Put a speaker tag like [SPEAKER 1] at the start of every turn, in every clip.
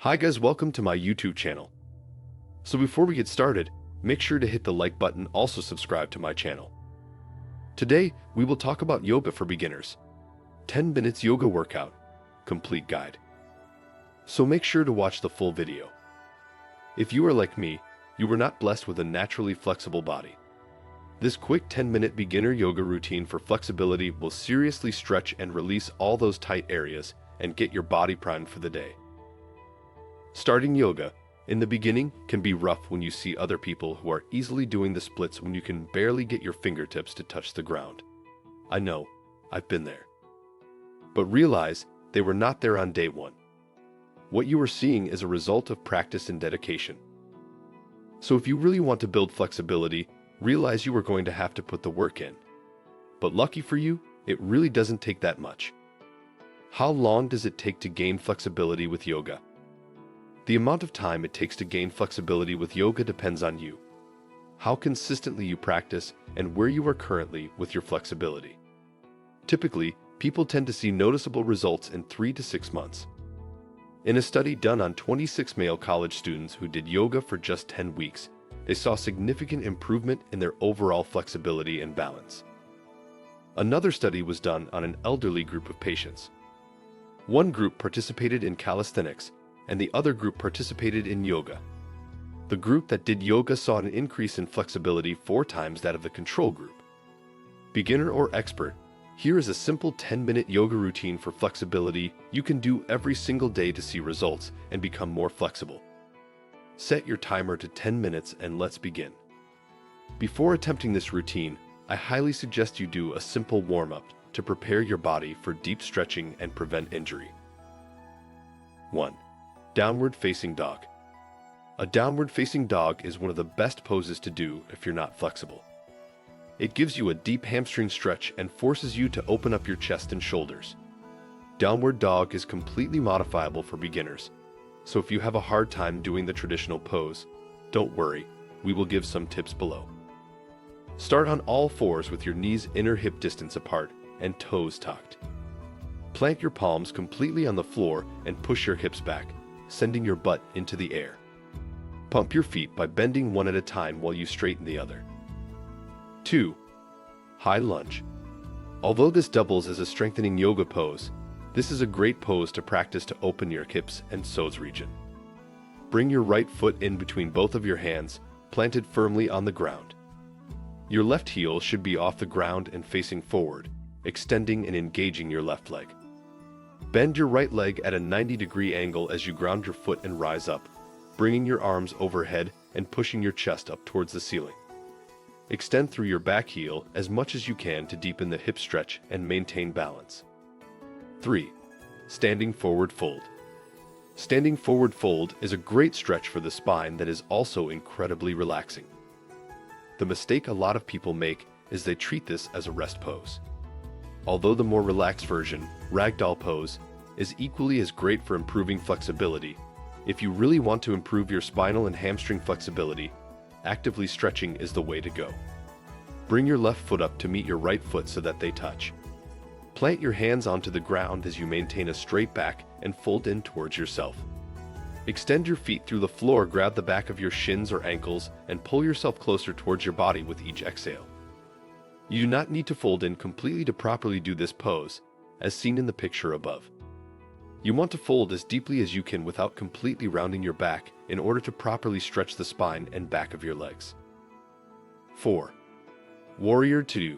[SPEAKER 1] Hi guys, welcome to my YouTube channel. So before we get started, make sure to hit the like button, also subscribe to my channel. Today, we will talk about yoga for beginners. 10 minutes yoga workout, complete guide. So make sure to watch the full video. If you are like me, you were not blessed with a naturally flexible body. This quick 10-minute beginner yoga routine for flexibility will seriously stretch and release all those tight areas and get your body primed for the day. Starting yoga in the beginning can be rough when you see other people who are easily doing the splits when you can barely get your fingertips to touch the ground. I know, I've been there. But realize they were not there on day one. What you are seeing is a result of practice and dedication. So if you really want to build flexibility, realize you are going to have to put the work in. But lucky for you, it really doesn't take that much. How long does it take to gain flexibility with yoga? The amount of time it takes to gain flexibility with yoga depends on you, how consistently you practice, and where you are currently with your flexibility. Typically, people tend to see noticeable results in 3 to 6 months. In a study done on 26 male college students who did yoga for just 10 weeks, they saw significant improvement in their overall flexibility and balance. Another study was done on an elderly group of patients. One group participated in calisthenics, and the other group participated in yoga. The group that did yoga saw an increase in flexibility 4 times that of the control group. Beginner or expert, here is a simple 10-minute yoga routine for flexibility you can do every single day to see results and become more flexible. Set your timer to 10 minutes and let's begin. Before attempting this routine, I highly suggest you do a simple warm-up to prepare your body for deep stretching and prevent injury. 1. Downward facing dog. A downward facing dog is one of the best poses to do if you're not flexible. It gives you a deep hamstring stretch and forces you to open up your chest and shoulders. Downward dog is completely modifiable for beginners, so if you have a hard time doing the traditional pose, don't worry, we will give some tips below. Start on all fours with your knees inner hip distance apart and toes tucked. Plant your palms completely on the floor and push your hips back, sending your butt into the air. Pump your feet by bending one at a time while you straighten the other. 2. High lunge. Although this doubles as a strengthening yoga pose, this is a great pose to practice to open your hips and psoas region. Bring your right foot in between both of your hands, planted firmly on the ground. Your left heel should be off the ground and facing forward, extending and engaging your left leg. Bend your right leg at a 90-degree angle as you ground your foot and rise up, bringing your arms overhead and pushing your chest up towards the ceiling. Extend through your back heel as much as you can to deepen the hip stretch and maintain balance. 3. Standing forward fold. Standing forward fold is a great stretch for the spine that is also incredibly relaxing. The mistake a lot of people make is they treat this as a rest pose. Although the more relaxed version, ragdoll pose, is equally as great for improving flexibility, if you really want to improve your spinal and hamstring flexibility, actively stretching is the way to go. Bring your left foot up to meet your right foot so that they touch. Plant your hands onto the ground as you maintain a straight back and fold in towards yourself. Extend your feet through the floor, grab the back of your shins or ankles, and pull yourself closer towards your body with each exhale. You do not need to fold in completely to properly do this pose, as seen in the picture above. You want to fold as deeply as you can without completely rounding your back in order to properly stretch the spine and back of your legs. 4. Warrior 2.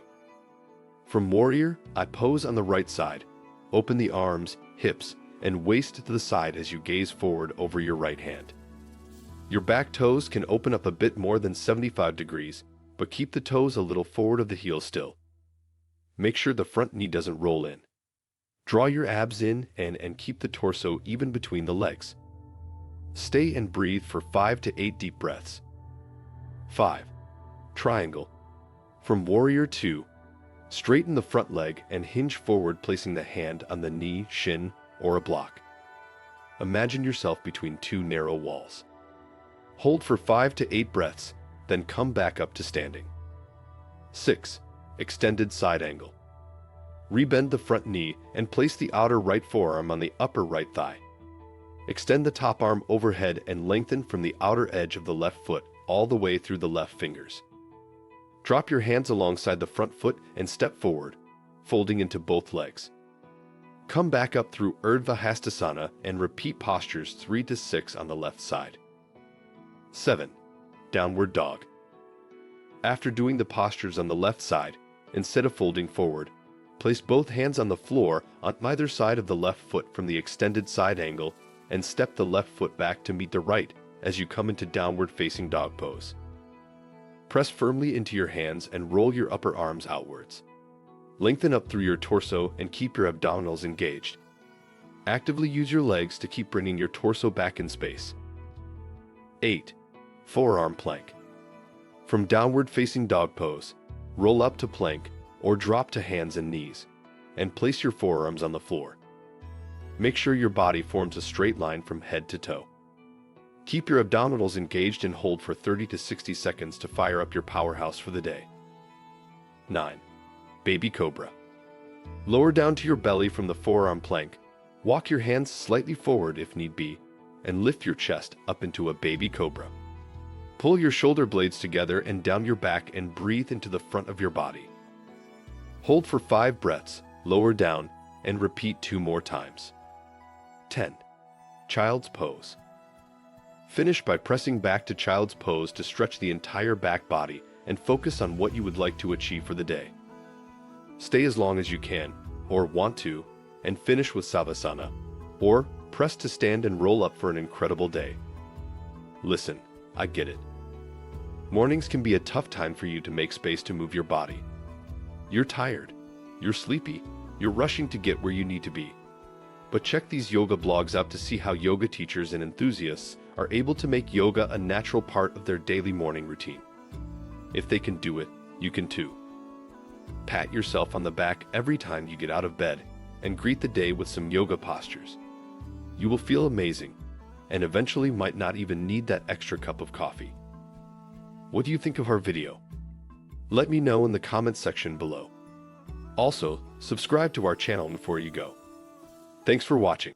[SPEAKER 1] From Warrior, I pose on the right side. Open the arms, hips, and waist to the side as you gaze forward over your right hand. Your back toes can open up a bit more than 75 degrees, but keep the toes a little forward of the heel still. Make sure the front knee doesn't roll in. Draw your abs in and keep the torso even between the legs. Stay and breathe for 5 to 8 deep breaths. 5. Triangle. From Warrior 2, straighten the front leg and hinge forward, placing the hand on the knee, shin, or a block. Imagine yourself between 2 narrow walls. Hold for 5 to 8 breaths, then come back up to standing. 6. Extended side angle. Rebend the front knee and place the outer right forearm on the upper right thigh. Extend the top arm overhead and lengthen from the outer edge of the left foot all the way through the left fingers. Drop your hands alongside the front foot and step forward, folding into both legs. Come back up through Urdhva Hastasana and repeat postures 3 to 6 on the left side. 7. Downward Dog. After doing the postures on the left side, instead of folding forward, place both hands on the floor on either side of the left foot from the extended side angle and step the left foot back to meet the right as you come into downward facing dog pose. Press firmly into your hands and roll your upper arms outwards. Lengthen up through your torso and keep your abdominals engaged. Actively use your legs to keep bringing your torso back in space. 8. Forearm Plank. From downward facing dog pose, roll up to plank or drop to hands and knees, and place your forearms on the floor. Make sure your body forms a straight line from head to toe. Keep your abdominals engaged and hold for 30 to 60 seconds to fire up your powerhouse for the day. 9. Baby Cobra. Lower down to your belly from the forearm plank, walk your hands slightly forward if need be, and lift your chest up into a baby cobra. Pull your shoulder blades together and down your back and breathe into the front of your body. Hold for 5 breaths, lower down, and repeat 2 more times. 10. Child's Pose. Finish by pressing back to Child's Pose to stretch the entire back body and focus on what you would like to achieve for the day. Stay as long as you can, or want to, and finish with Savasana, or press to stand and roll up for an incredible day. Listen, I get it. Mornings can be a tough time for you to make space to move your body. You're tired, you're sleepy, you're rushing to get where you need to be. But check these yoga blogs out to see how yoga teachers and enthusiasts are able to make yoga a natural part of their daily morning routine. If they can do it, you can too. Pat yourself on the back every time you get out of bed and greet the day with some yoga postures. You will feel amazing and eventually might not even need that extra cup of coffee. What do you think of our video? Let me know in the comments section below. Also, subscribe to our channel before you go. Thanks for watching.